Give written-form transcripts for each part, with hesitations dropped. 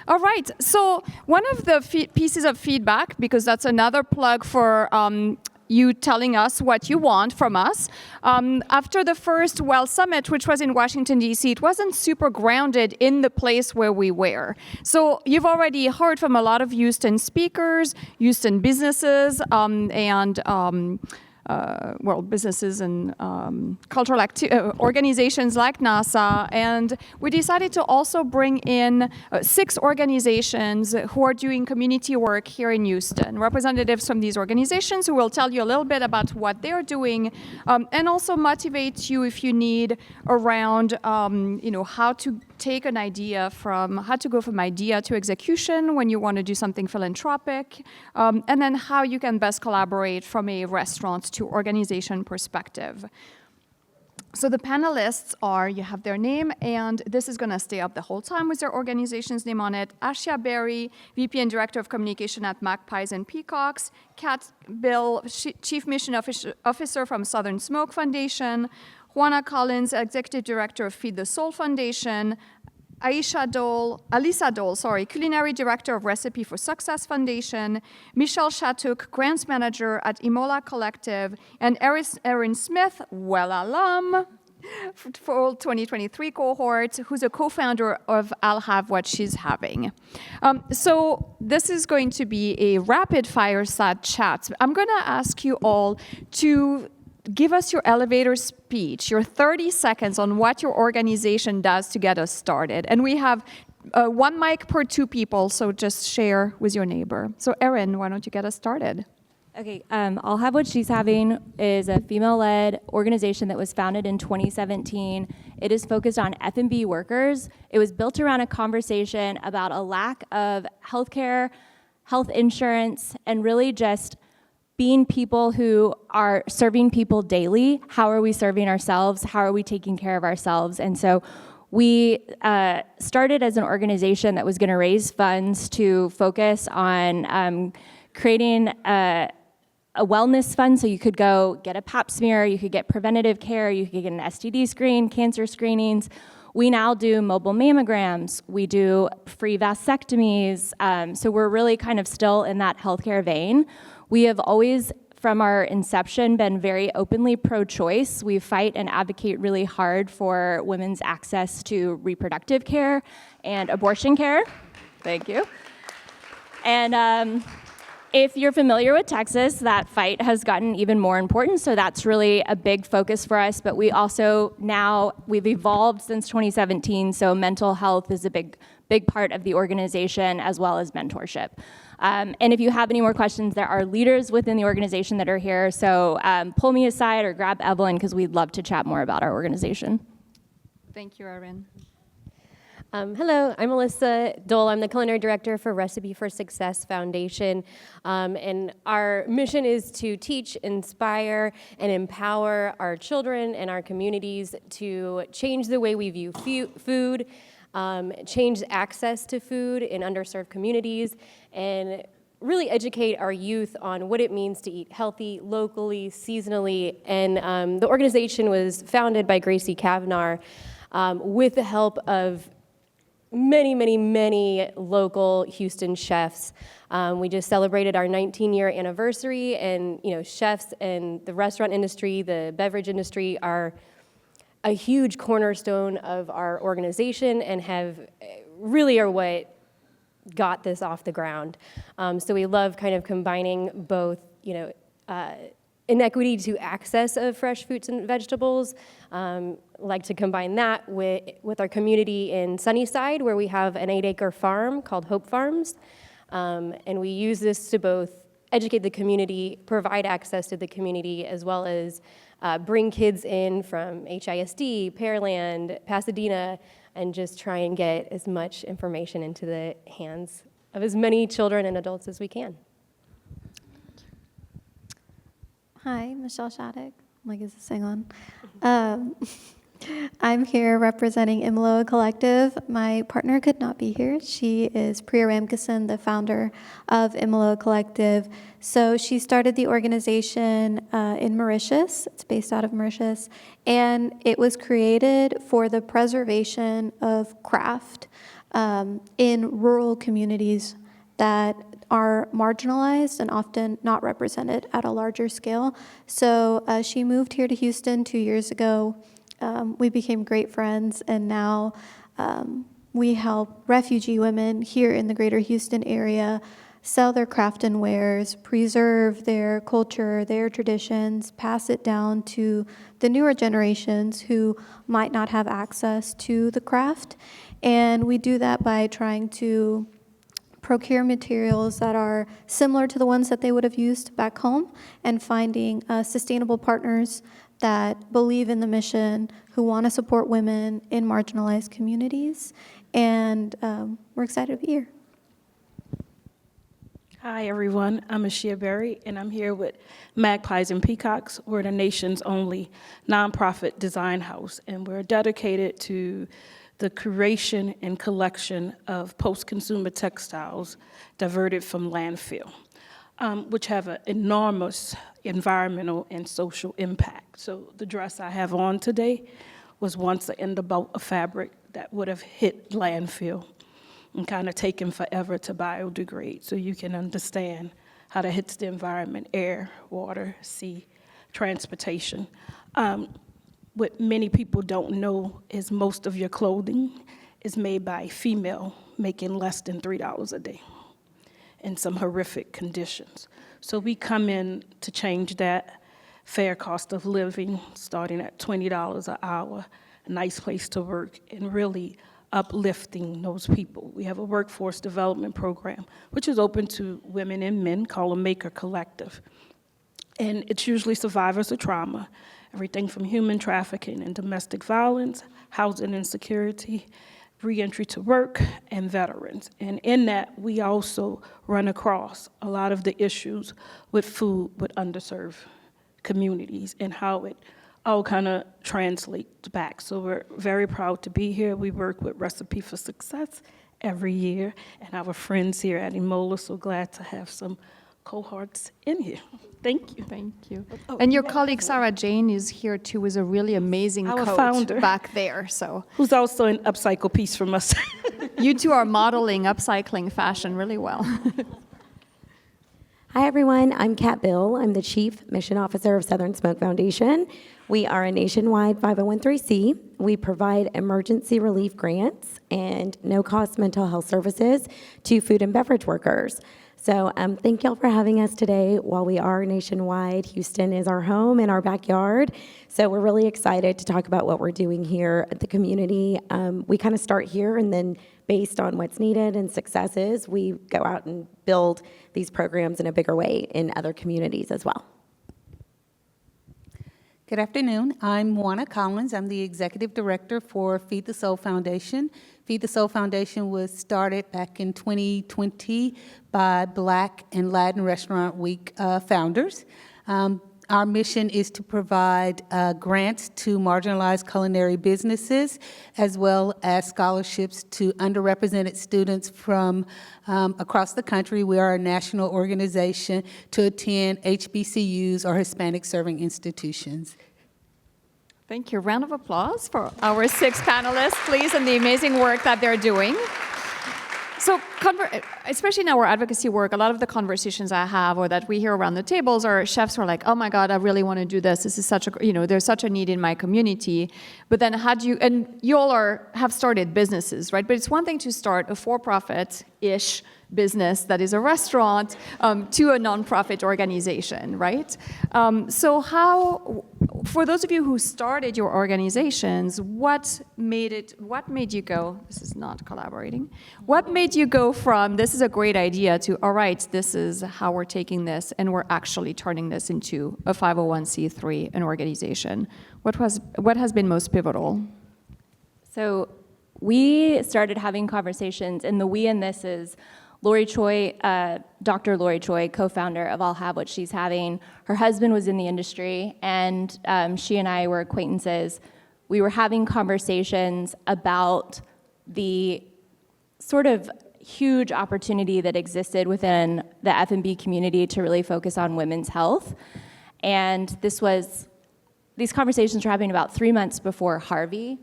All right. So one of the pieces of feedback, because that's another plug for you telling us what you want from us. After the first Well Summit, which was in Washington, D.C., it wasn't super grounded in the place where we were. So you've already heard from a lot of Houston speakers, Houston businesses, businesses and cultural organizations like NASA. And we decided to also bring in 6 organizations who are doing community work here in Houston, representatives from these organizations who will tell you a little bit about what they're doing and also motivate you if you need around, how to take an idea how to go from idea to execution when you want to do something philanthropic, and then how you can best collaborate from a restaurant to organization perspective. So the panelists you have their name, and this is going to stay up the whole time with their organization's name on it. Ahshia Berry, VP and Director of Communication at Magpies and Peacocks. Kat Bill, Chief Mission Officer from Southern Smoke Foundation. Juana Collins, Executive Director of Feed the Soul Foundation. Alyssa Dole, Culinary Director of Recipe for Success Foundation, Michelle Shattuck, Grants Manager at Imola Collective, and Erin Smith, alum for 2023 cohort, who's a co-founder of I'll Have What She's Having. So this is going to be a rapid fireside chat. I'm going to ask you all to give us your elevator speech, your 30 seconds on what your organization does to get us started. And we have 1 mic per 2 people, so just share with your neighbor. So Erin, why don't you get us started? Okay, I'll Have What She's Having is a female-led organization that was founded in 2017. It is focused on F&B workers. It was built around a conversation about a lack of healthcare, health insurance, and really just being people who are serving people daily. How are we serving ourselves? How are we taking care of ourselves? And so we started as an organization that was going to raise funds to focus on creating a wellness fund, so you could go get a pap smear, you could get preventative care, you could get an STD screen, cancer screenings. We now do mobile mammograms, we do free vasectomies, so we're really kind of still in that healthcare vein. We have always, from our inception, been very openly pro-choice. We fight and advocate really hard for women's access to reproductive care and abortion care. Thank you. And if you're familiar with Texas, that fight has gotten even more important, so that's really a big focus for us. But we also we've evolved since 2017, so mental health is a big part of the organization, as well as mentorship. And if you have any more questions, there are leaders within the organization that are here, so pull me aside or grab Evelyn, because we'd love to chat more about our organization. Thank you, Erin. Hello, I'm Alyssa Dole. I'm the Culinary Director for Recipe for Success Foundation. And our mission is to teach, inspire, and empower our children and our communities to change the way we view food, change access to food in underserved communities, and really educate our youth on what it means to eat healthy, locally, seasonally. And the organization was founded by Gracie Kavnar with the help of many local Houston chefs. We just celebrated our 19-year anniversary, and chefs and the restaurant industry, the beverage industry are a huge cornerstone of our organization and really are what got this off the ground. So we love kind of combining both, inequity to access of fresh fruits and vegetables, like to combine that with our community in Sunnyside, where we have an 8-acre farm called Hope Farms. And we use this to both educate the community, provide access to the community, as well as bring kids in from HISD, Pearland, Pasadena, and just try and get as much information into the hands of as many children and adults as we can. Hi, Michelle Shattuck. Is this thing on? I'm here representing Imola Collective. My partner could not be here. She is Priya Ramkisson, the founder of Imola Collective. So she started the organization in Mauritius. It's based out of Mauritius. And it was created for the preservation of craft. in rural communities that are marginalized and often not represented at a larger scale. So she moved here to Houston 2 years ago. We became great friends, and now we help refugee women here in the greater Houston area sell their craft and wares, preserve their culture, their traditions, pass it down to the newer generations who might not have access to the craft. And we do that by trying to procure materials that are similar to the ones that they would have used back home, and finding sustainable partners that believe in the mission, who want to support women in marginalized communities. And we're excited to be here. Hi, everyone. I'm Ahshia, and I'm here with Magpies and Peacocks. We're the nation's only nonprofit design house, and we're dedicated to the curation and collection of post-consumer textiles diverted from landfill, which have an enormous environmental and social impact. So the dress I have on today was once an end about a fabric that would have hit landfill and kind of taken forever to biodegrade. So you can understand how that hits the environment: air, water, sea, transportation. What many people don't know is most of your clothing is made by a female making less than $3 a day in some horrific conditions. So we come in to change that. Fair cost of living, starting at $20 an hour, a nice place to work, and really uplifting those people. We have a workforce development program, which is open to women and men, called a Maker Collective. And it's usually survivors of trauma, everything from human trafficking and domestic violence, housing insecurity, reentry to work, and veterans. And in that, we also run across a lot of the issues with food with underserved communities and how it all kind of translates back. So we're very proud to be here. We work with Recipe for Success every year, and our friends here at Emola, so glad to have some cohorts in here. Thank you. Thank you. And your colleague Sarah Jane is here too, with a really amazing Our coat founder. back there. So Who's also an upcycle piece from us. you two are modeling upcycling fashion really well. Hi, everyone. I'm Kat Bill. I'm the Chief Mission Officer of Southern Smoke Foundation. We are a nationwide 501(c)(3). We provide emergency relief grants and no-cost mental health services to food and beverage workers. So thank y'all for having us today. While we are nationwide, Houston is our home and our backyard. So we're really excited to talk about what we're doing here at the community. We kind of start here, and then based on what's needed and successes, we go out and build these programs in a bigger way in other communities as well. Good afternoon. I'm Juana Collins. I'm the Executive Director for Feed the Soul Foundation. Feed the Soul Foundation was started back in 2020 by Black and Latin Restaurant Week founders. Our mission is to provide grants to marginalized culinary businesses, as well as scholarships to underrepresented students from across the country. We are a national organization to attend HBCUs or Hispanic serving institutions. Thank you. Round of applause for our 6 panelists, please, and the amazing work that they're doing. So, especially in our advocacy work, a lot of the conversations I have or that we hear around the tables are chefs who are like, oh my God, I really want to do this. This is such a, there's such a need in my community. But then and you all have started businesses, right? But it's one thing to start a for-profit-ish business that is a restaurant to a nonprofit organization, right? So for those of you who started your organizations, what made you go, this is not collaborating, what made you go from this is a great idea to, all right, this is how we're taking this and we're actually turning this into a 501c3, an organization? What has been most pivotal? So we started having conversations, and the we in this is Lori Choi, Dr. Lori Choi, co-founder of I'll Have What She's Having. Her husband was in the industry, and she and I were acquaintances. We were having conversations about the sort of huge opportunity that existed within the F&B community to really focus on women's health. And these conversations were happening about 3 months before Harvey.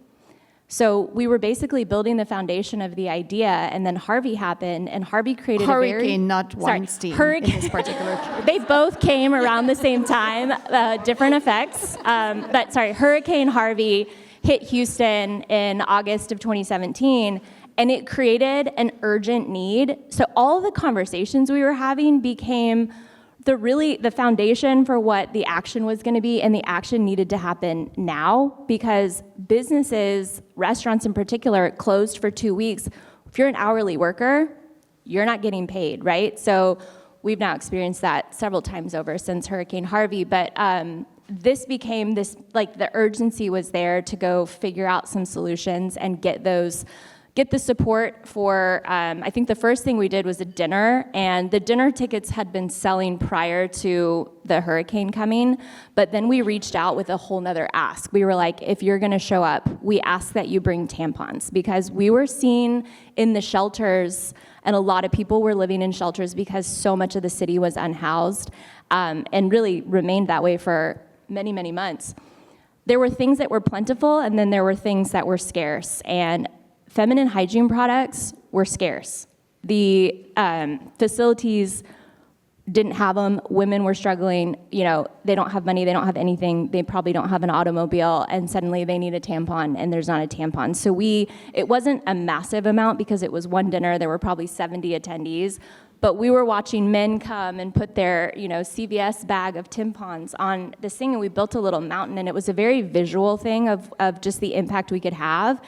So we were basically building the foundation of the idea, and then Harvey happened, and Harvey created Hurricane, not Weinstein. Hurricane. In this particular case. They both came around the same time, different effects. Hurricane Harvey hit Houston in August of 2017, and it created an urgent need. So all the conversations we were having became the foundation for what the action was going to be, and the action needed to happen now because businesses, restaurants in particular, closed for 2 weeks. If you're an hourly worker, you're not getting paid, right? So we've now experienced that several times over since Hurricane Harvey, but this became the urgency was there to go figure out some solutions and get the support for, I think the first thing we did was a dinner, and the dinner tickets had been selling prior to the hurricane coming, but then we reached out with a whole nother ask. We were like, if you're gonna show up, we ask that you bring tampons, because we were seeing in the shelters, and a lot of people were living in shelters because so much of the city was unhoused, and really remained that way for many, many months. There were things that were plentiful, and then there were things that were scarce, and feminine hygiene products were scarce. The facilities didn't have them. Women were struggling. They don't have money. They don't have anything. They probably don't have an automobile, and suddenly they need a tampon, and there's not a tampon. So it wasn't a massive amount because it was one dinner. There were probably 70 attendees, but we were watching men come and put their, CVS bag of tampons on this thing, and we built a little mountain, and it was a very visual thing of just the impact we could have.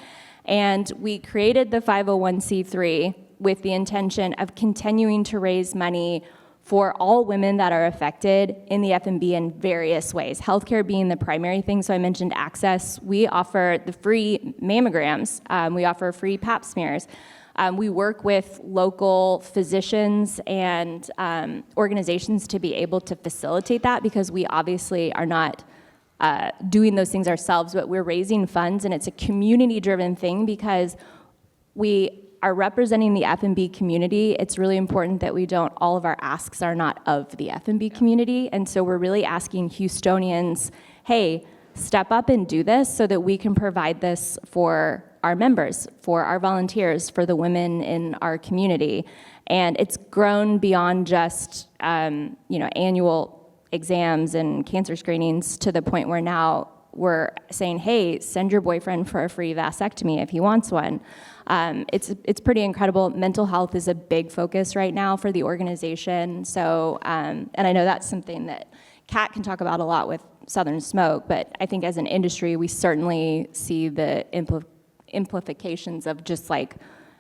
And we created the 501c3 with the intention of continuing to raise money for all women that are affected in the F&B in various ways, healthcare being the primary thing. So I mentioned access. We offer the free mammograms. We offer free pap smears. We work with local physicians and organizations to be able to facilitate that, because we obviously are not doing those things ourselves, but we're raising funds, and it's a community-driven thing because we are representing the F&B community. It's really important that all of our asks are not of the F&B community, and so we're really asking Houstonians, hey, step up and do this so that we can provide this for our members, for our volunteers, for the women in our community. And it's grown beyond just annual exams and cancer screenings to the point where now we're saying, hey, send your boyfriend for a free vasectomy if he wants one. It's pretty incredible. Mental health is a big focus right now for the organization. So, and I know that's something that Kat can talk about a lot with Southern Smoke, but I think as an industry, we certainly see the implications of just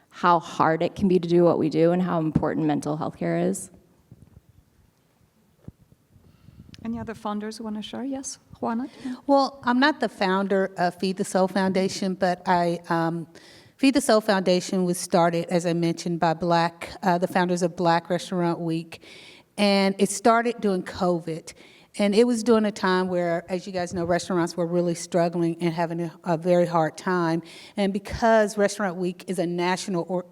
how hard it can be to do what we do and how important mental health care is. Any other founders who want to share? Yes, Juana? Well, I'm not the founder of Feed the Soul Foundation, but Feed the Soul Foundation was started, as I mentioned, by the founders of Black Restaurant Week, and it started during COVID. And it was during a time where, as you guys know, restaurants were really struggling and having a very hard time. And because Restaurant Week is national,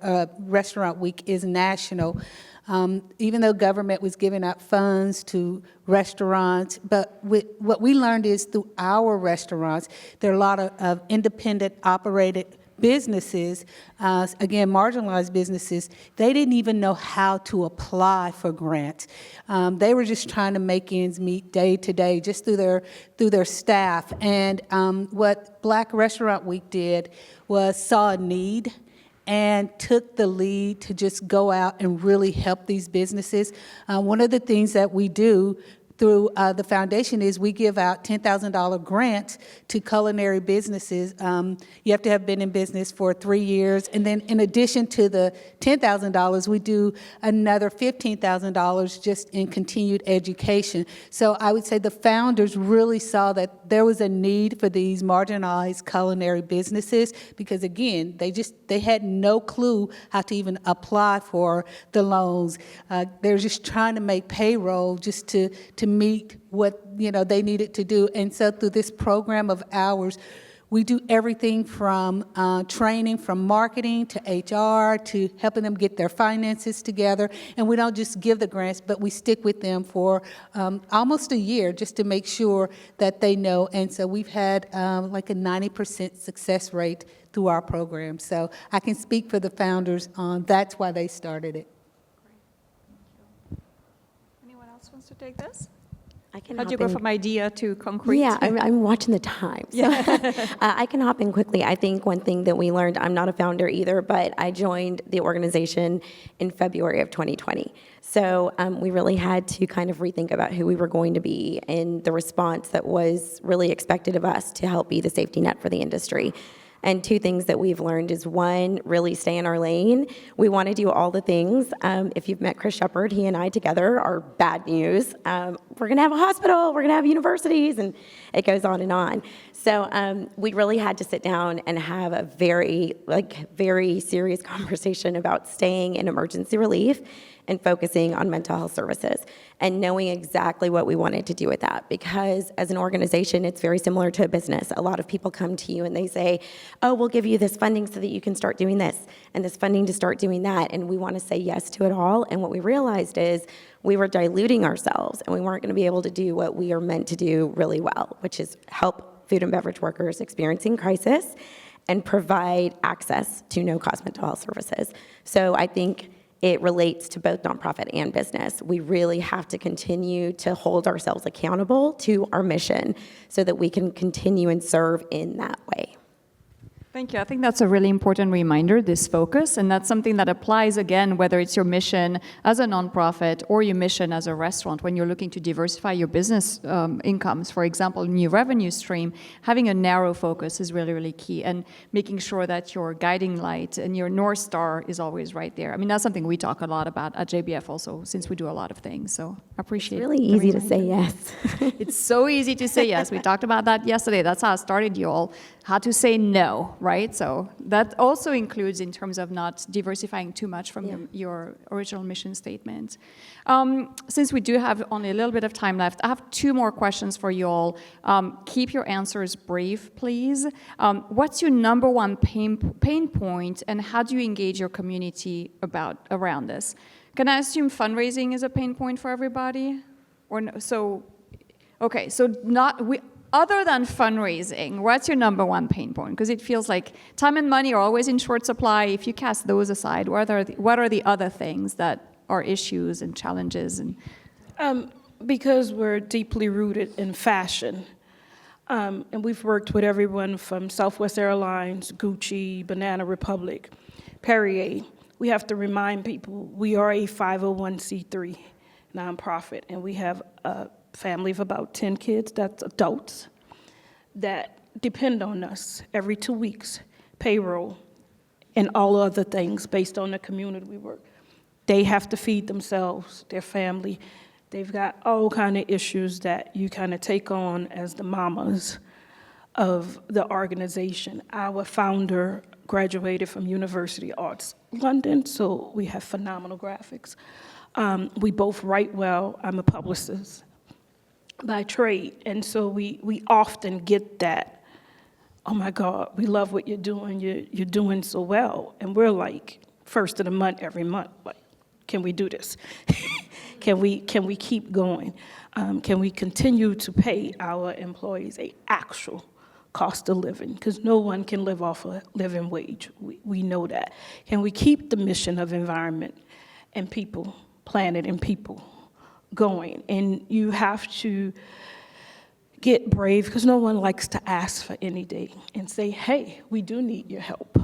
even though government was giving out funds to restaurants, but what we learned is through our restaurants, there are a lot of independent operated businesses, again, marginalized businesses, they didn't even know how to apply for grants. They were just trying to make ends meet day to day, just through their staff. And what Black Restaurant Week did was saw a need and took the lead to just go out and really help these businesses. One of the things that we do through the foundation is we give out $10,000 grants to culinary businesses. You have to have been in business for 3 years. And then in addition to the $10,000, we do another $15,000 just in continued education. So I would say the founders really saw that there was a need for these marginalized culinary businesses because, again, they had no clue how to even apply for the loans. They're just trying to make payroll just to meet what they needed to do. And so through this program of ours, We do everything from training, from marketing to HR to helping them get their finances together. And we don't just give the grants, but we stick with them for almost a year just to make sure that they know. And so we've had like a 90% success rate through our program. So I can speak for the founders on that's why they started it. Anyone else wants to take this? I can How'd hop you go in. from idea to concrete? Yeah, I'm watching the time. So, I can hop in quickly. I think one thing that we learned, I'm not a founder either, but I joined the organization in February of 2020. So we really had to kind of rethink about who we were going to be and the response that was really expected of us to help be the safety net for the industry. And two things that we've learned is, one, really stay in our lane. We want to do all the things. If you've met Chris Shepard, he and I together are bad news. We're going to have a hospital, we're going to have universities, and it goes on and on. So we really had to sit down and have a very serious conversation about staying in emergency relief and focusing on mental health services and knowing exactly what we wanted to do with that. Because as an organization, it's very similar to a business. A lot of people come to you and they say, oh, we'll give you this funding so that you can start doing this and this funding to start doing that. And we want to say yes to it all. And what we realized is we were diluting ourselves and we weren't going to be able to do what we are meant to do really well, which is help food and beverage workers experiencing crisis and provide access to no-cost mental health services. So I think it relates to both nonprofit and business. We really have to continue to hold ourselves accountable to our mission so that we can continue and serve in that way. Thank you. I think that's a really important reminder, this focus, and that's something that applies, again, whether it's your mission as a nonprofit or your mission as a restaurant. When you're looking to diversify your business incomes, for example, new revenue stream, having a narrow focus is really, really key, and making sure that your guiding light and your North Star is always right there. I mean, that's something we talk a lot about at JBF also, since we do a lot of things, so I appreciate it. It's really easy to say yes. It's so easy to say yes. We talked about that yesterday. That's how I started you all, how to say no, right? So that also includes in terms of not diversifying too much from your original mission statement. Since we do have only a little bit of time left, I have two more questions for you all. Keep your answers brief, please. What's your number one pain point, and how do you engage your community around this? Can I assume fundraising is a pain point for everybody? Or no? So, okay, so other than fundraising, what's your number one pain point? Because it feels like time and money are always in short supply. If you cast those aside, what are the other things that are issues and challenges? And Because we're deeply rooted in fashion, and we've worked with everyone from Southwest Airlines, Gucci, Banana Republic, Perrier. We have to remind people we are a 501c3 nonprofit, and we have a family of about 10 kids, that's adults, that depend on us every 2 weeks, payroll, and all other things based on the community we work. They have to feed themselves, their family. They've got all kind of issues that you kind of take on as the mamas of the organization. Our founder graduated from University of Arts London, so we have phenomenal graphics. We both write well. I'm a publicist by trade, and so we often get that, oh my God, we love what you're doing, you're doing so well, and we're like, first of the month, every month, like, can we do this? Can we keep going? Can we continue to pay our employees an actual cost of living? Because no one can live off a living wage, we know that. Can we keep the mission of environment and people, planet and people, going? And you have to get brave, because no one likes to ask for anything and say, hey, we do need your help.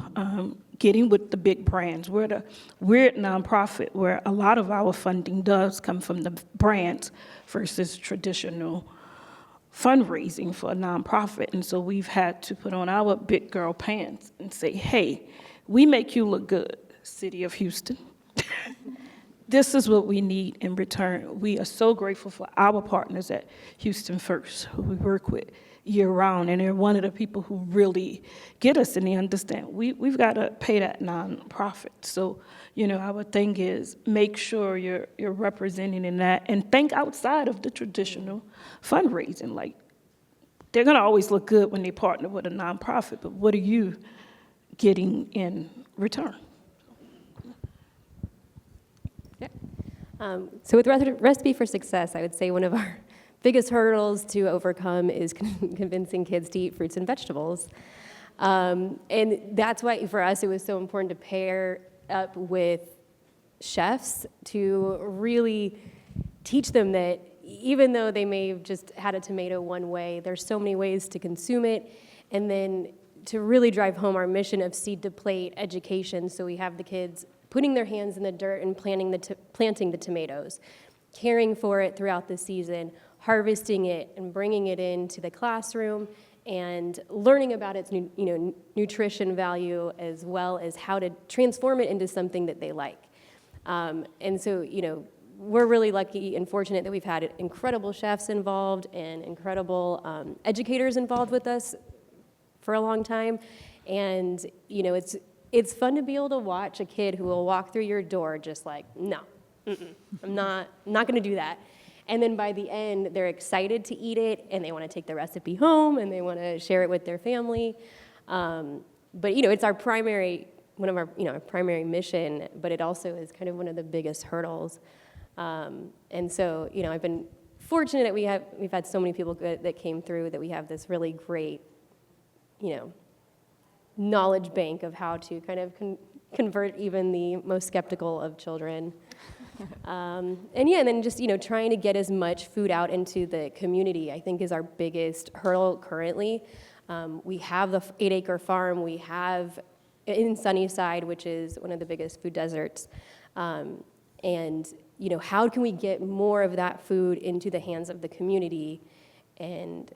Getting with the big brands. We're the weird nonprofit where a lot of our funding does come from the brands versus traditional fundraising for a nonprofit. And so we've had to put on our big girl pants and say, hey, we make you look good, City of Houston. This is what we need in return. We are so grateful for our partners at Houston First, who we work with year-round, and they're one of the people who really get us, and they understand we've got to pay that nonprofit. So, our thing is make sure you're representing in that, and think outside of the traditional fundraising. Like, they're going to always look good when they partner with a nonprofit, but what are you getting in return? So with Recipe for Success, I would say one of our biggest hurdles to overcome is convincing kids to eat fruits and vegetables. And that's why for us it was so important to pair up with chefs to really teach them that even though they may have just had a tomato one way, there's so many ways to consume it, and then to really drive home our mission of seed to plate education, so we have the kids putting their hands in the dirt and planting the tomatoes, caring for it throughout the season, harvesting it and bringing it into the classroom, and learning about its nutrition value, as well as how to transform it into something that they like. And so, we're really lucky and fortunate that we've had incredible chefs involved and incredible educators involved with us for a long time. And, it's fun to be able to watch a kid who will walk through your door just like, no, I'm not going to do that. And then by the end, they're excited to eat it, and they want to take the recipe home, and they want to share it with their family. But it's our primary, one of our primary mission, but it also is kind of one of the biggest hurdles. And so I've been fortunate that we've had so many people that came through, that we have this really great knowledge bank of how to kind of convert even the most skeptical of children. And then just, trying to get as much food out into the community, I think, is our biggest hurdle currently. We have the 8-acre farm. We have in Sunnyside, which is one of the biggest food deserts. And, how can we get more of that food into the hands of the community? And,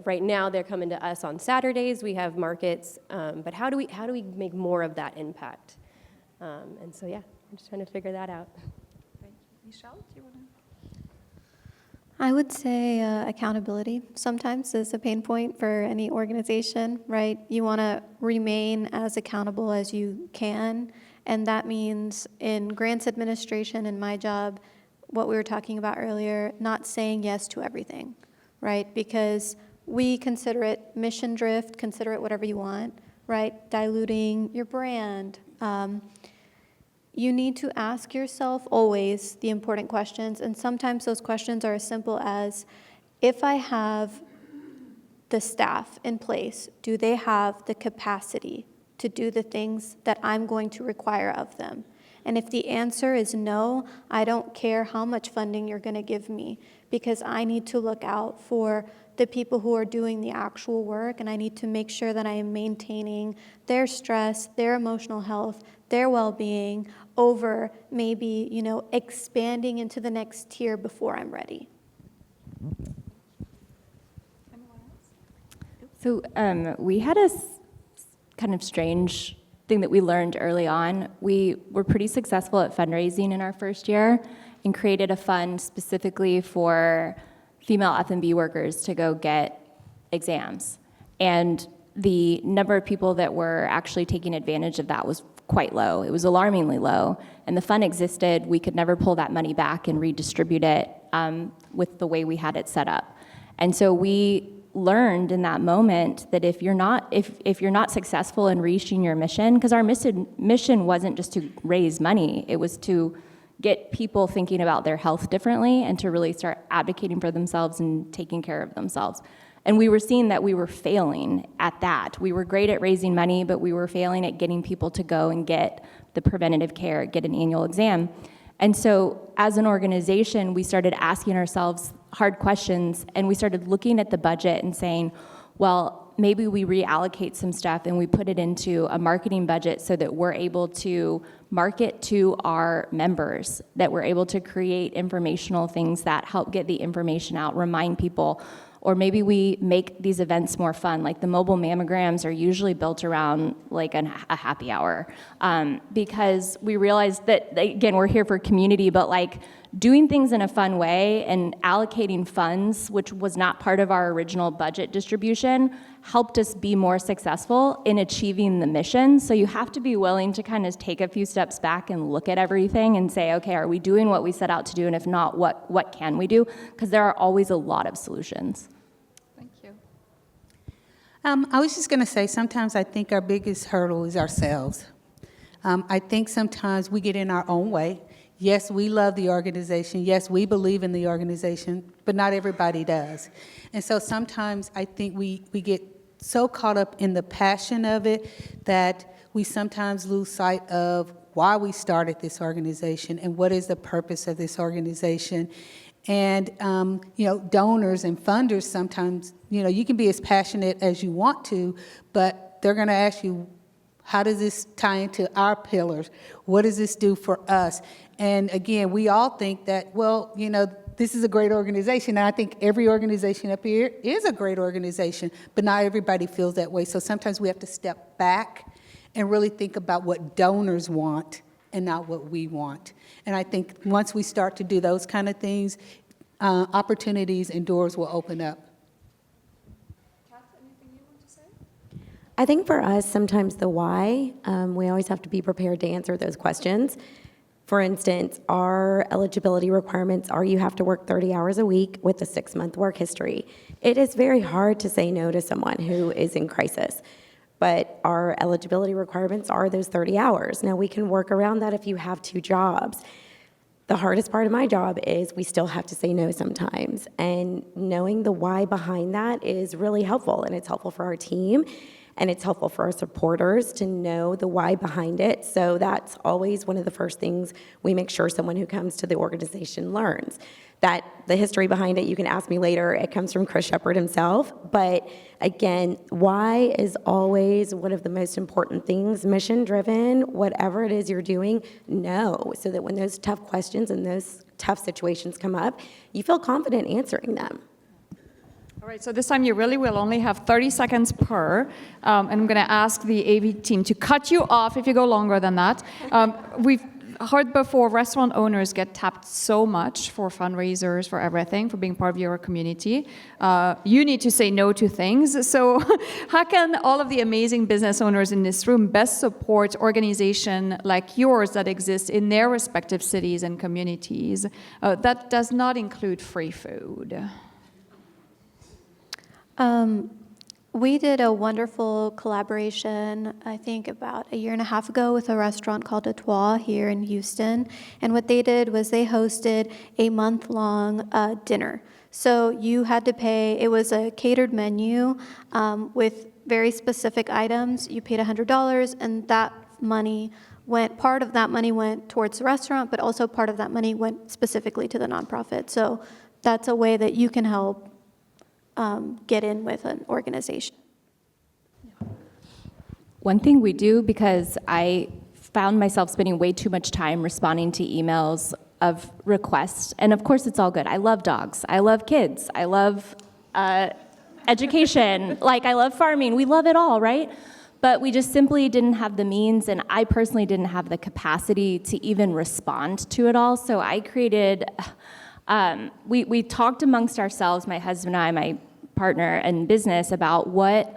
right now they're coming to us on Saturdays. We have markets, but how do we make more of that impact? And so, I'm just trying to figure that out. Michelle, do you want to? I would say accountability sometimes is a pain point for any organization, right? You want to remain as accountable as you can, and that means in grants administration, in my job, what we were talking about earlier, not saying yes to everything, right? Because we consider it mission drift, consider it whatever you want, right? Diluting your brand. You need to ask yourself always the important questions, and sometimes those questions are as simple as, if I have the staff in place, do they have the capacity to do the things that I'm going to require of them? And if the answer is no, I don't care how much funding you're going to give me, because I need to look out for the people who are doing the actual work, and I need to make sure that I am maintaining their stress, their emotional health, their well-being, over maybe, expanding into the next tier before I'm ready. So we had a kind of strange thing that we learned early on. We were pretty successful at fundraising in our first year and created a fund specifically for female F&B workers to go get exams. And the number of people that were actually taking advantage of that was quite low. It was alarmingly low. And the fund existed. We could never pull that money back and redistribute it with the way we had it set up. And so we learned in that moment that if you're not successful in reaching your mission, because our mission wasn't just to raise money, it was to get people thinking about their health differently and to really start advocating for themselves and taking care of themselves. And we were seeing that we were failing at that. We were great at raising money, but we were failing at getting people to go and get the preventative care, get an annual exam. And so as an organization, we started asking ourselves hard questions, and we started looking at the budget and saying, well, maybe we reallocate some stuff and we put it into a marketing budget so that we're able to market to our members, that we're able to create informational things that help get the information out, remind people. Or maybe we make these events more fun. Like the mobile mammograms are usually built around like a happy hour, because we realized that, again, we're here for community, but like doing things in a fun way and allocating funds, which was not part of our original budget distribution, helped us be more successful in achieving the mission. So you have to be willing to kind of take a few steps back and look at everything and say, okay, are we doing what we set out to do? And if not, what can we do? Because there are always a lot of solutions. Thank you. I was just going to say, sometimes I think our biggest hurdle is ourselves. I think sometimes we get in our own way. Yes, we love the organization. Yes, we believe in the organization, but not everybody does. And so sometimes I think we get so caught up in the passion of it that we sometimes lose sight of why we started this organization and what is the purpose of this organization. And, donors and funders sometimes, you can be as passionate as you want to, but they're going to ask you, how does this tie into our pillars? What does this do for us? And again, we all think that, this is a great organization. And I think every organization up here is a great organization, but not everybody feels that way. So sometimes we have to step back and really think about what donors want and not what we want. And I think once we start to do those kind of things, opportunities and doors will open up. I think for us, sometimes the why, we always have to be prepared to answer those questions. For instance, our eligibility requirements are you have to work 30 hours a week with a 6-month work history. It is very hard to say no to someone who is in crisis, but our eligibility requirements are those 30 hours. Now, we can work around that if you have 2 jobs. The hardest part of my job is we still have to say no sometimes, and knowing the why behind that is really helpful, and it's helpful for our team. And it's helpful for our supporters to know the why behind it. So that's always one of the first things we make sure someone who comes to the organization learns. That the history behind it, you can ask me later, it comes from Chris Shepard himself. But again, why is always one of the most important things. Mission driven, whatever it is you're doing, know. So that when those tough questions and those tough situations come up, you feel confident answering them. All right, so this time you really will only have 30 seconds per, and I'm going to ask the AV team to cut you off if you go longer than that. We've heard before restaurant owners get tapped so much for fundraisers, for everything, for being part of your community. You need to say no to things. So how can all of the amazing business owners in this room best support organizations like yours that exist in their respective cities and communities? That does not include free food. We did a wonderful collaboration, I think about a year and a half ago, with a restaurant called Etoile here in Houston. And what they did was they hosted a month-long dinner. So you had to pay, it was a catered menu with very specific items. You paid $100, and that money part of that money went towards the restaurant, but also part of that money went specifically to the nonprofit. So that's a way that you can help get in with an organization. One thing we do, because I found myself spending way too much time responding to emails of requests, and of course it's all good. I love dogs, I love kids, I love education, I love farming, we love it all, right? But we just simply didn't have the means, and I personally didn't have the capacity to even respond to it all, so I created we talked amongst ourselves, my husband and I, my partner in business, about what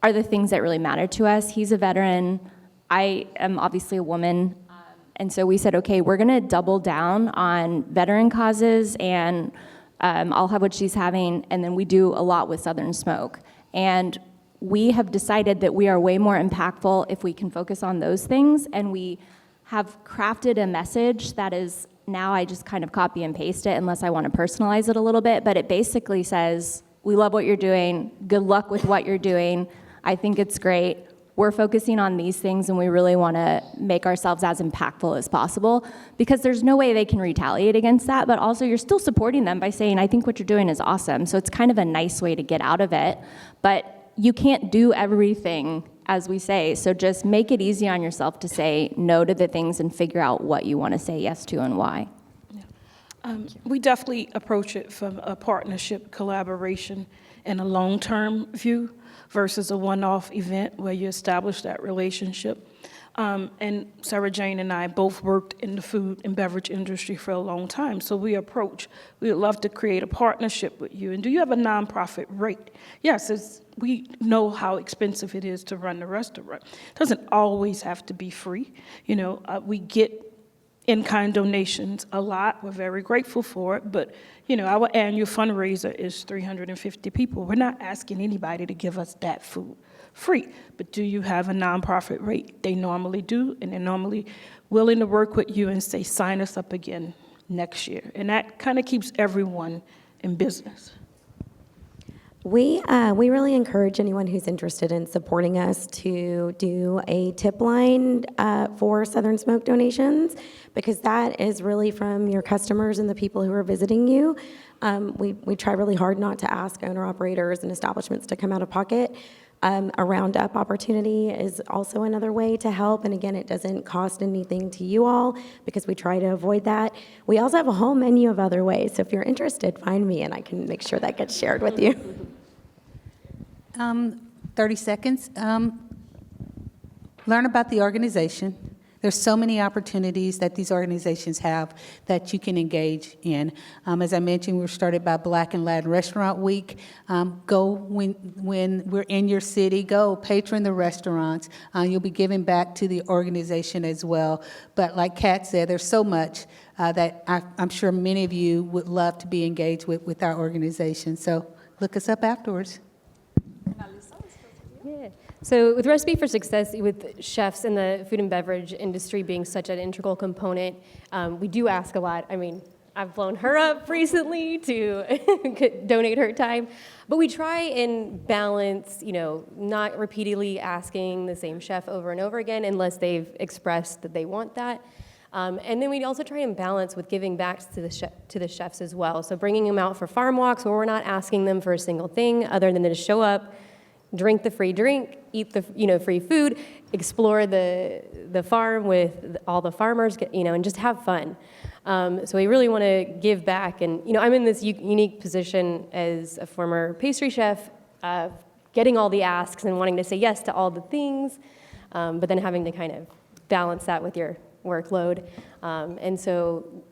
are the things that really matter to us. He's a veteran. I am obviously a woman. And so we said, okay, we're going to double down on veteran causes, and I'll have what she's having. And then we do a lot with Southern Smoke. And we have decided that we are way more impactful if we can focus on those things. And we have crafted a message that is, now I just kind of copy and paste it unless I want to personalize it a little bit, but it basically says, we love what you're doing, good luck with what you're doing, I think it's great, we're focusing on these things and we really want to make ourselves as impactful as possible, because there's no way they can retaliate against that, but also you're still supporting them by saying, I think what you're doing is awesome, so it's kind of a nice way to get out of it, but you can't do everything, as we say, so just make it easy on yourself to say no to the things and figure out what you want to say yes to and why. We definitely approach it from a partnership, collaboration, and a long-term view versus a one-off event where you establish that relationship. And Sarah Jane and I both worked in the food and beverage industry for a long time, so we would love to create a partnership with you. And do you have a nonprofit rate? Yes, we know how expensive it is to run the restaurant. It doesn't always have to be free. We get in-kind donations a lot. We're very grateful for it, but our annual fundraiser is 350 people. We're not asking anybody to give us that food free, but do you have a nonprofit rate? They normally do, and they're normally willing to work with you and say, sign us up again next year. And that kind of keeps everyone in business. We really encourage anyone who's interested in supporting us to do a tip line for Southern Smoke donations, because that is really from your customers and the people who are visiting you. We try really hard not to ask owner-operators and establishments to come out of pocket. A roundup opportunity is also another way to help, and again, it doesn't cost anything to you all because we try to avoid that. We also have a whole menu of other ways, so if you're interested, find me and I can make sure that gets shared with you. 30 seconds. Learn about the organization. There's so many opportunities that these organizations have that you can engage in. As I mentioned, we were started by Black and Latin Restaurant Week. Go when we're in your city, go patron the restaurants. You'll be giving back to the organization as well. But like Kat said, there's so much that I'm sure many of you would love to be engaged with our organization. So look us up afterwards. Yeah. So with Recipe for Success, with chefs in the food and beverage industry being such an integral component, we do ask a lot. I mean, I've blown her up recently to donate her time, but we try and balance, not repeatedly asking the same chef over and over again unless they've expressed that they want that. And then we also try and balance with giving back to the chefs as well. So bringing them out for farm walks where we're not asking them for a single thing other than to show up, drink the free drink, eat the free food, explore the farm with all the farmers, and just have fun. So we really want to give back. And I'm in this unique position as a former pastry chef, getting all the asks and wanting to say yes to all the things, but then having to kind of balance that with your workload. And so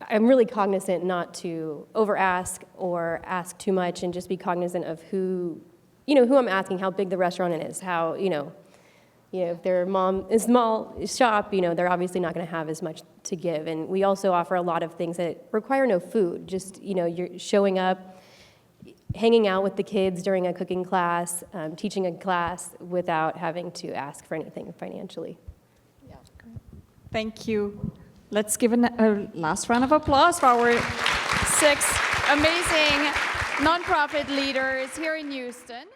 I'm really cognizant not to over ask or ask too much, and just be cognizant of who I'm asking, how big the restaurant is, how, if they're a small shop, they're obviously not going to have as much to give. And we also offer a lot of things that require no food, just, you're showing up, hanging out with the kids during a cooking class, teaching a class without having to ask for anything financially. Yeah. Thank you. Let's give a last round of applause for our 6 amazing nonprofit leaders here in Houston.